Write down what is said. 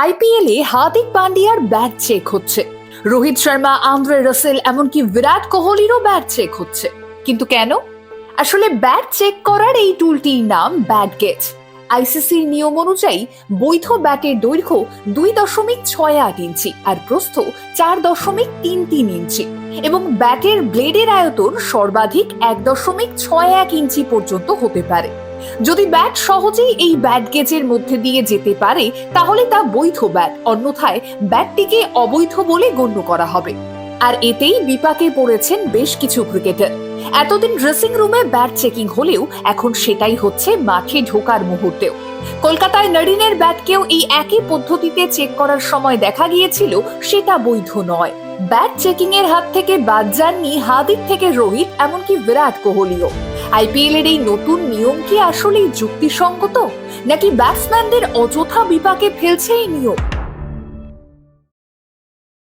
আইপিএলে Hardik পান্ডিয়ার bat check হচ্ছে, Rohit Sharma, Andre Russell, এমনকি বিরাট কোহলিরও ব্যাট চেক হচ্ছে। কিন্তু কেন? আসলে ব্যাট চেক করার এই টুলটির নাম ব্যাট গেজ। আইসিসির নিয়ম অনুযায়ী বৈধ ব্যাটের দৈর্ঘ্য 2.68 ইঞ্চি আর প্রস্থ 4.33 ইঞ্চি এবং ব্যাটের ব্লেডের আয়তন সর্বাধিক 1.61 ইঞ্চি পর্যন্ত হতে পারে। যদি ব্যাট সহজেই এই ব্যাট গেজের মধ্যে দিয়ে যেতে পারে তাহলে তা বৈধ ব্যাট, অন্যথায় ব্যাটটিকে অবৈধ বলে গণ্য করা হবে। আর এতেই বিপাকে পড়েছেন বেশ কিছু ক্রিকেটার। এতদিন ড্রেসিং রুমে ব্যাট চেকিং হলেও এখন সেটাই হচ্ছে মাঠে ঢোকার মুহূর্তেও। কলকাতায় নরিনের ব্যাটকেও এই একই পদ্ধতিতে চেক করার সময় দেখা গিয়েছিল সেটা বৈধ নয়। ব্যাট চেকিং এর হাত থেকে বাদ যাননি হার্দিক থেকে রোহিত, এমনকি বিরাট কোহলিও। আইপিএল এর এই নতুন নিয়ম কি আসলেই যুক্তিসঙ্গত, নাকি ব্যাটসম্যানদের অযথা বিপাকে ফেলছে এই নিয়ম?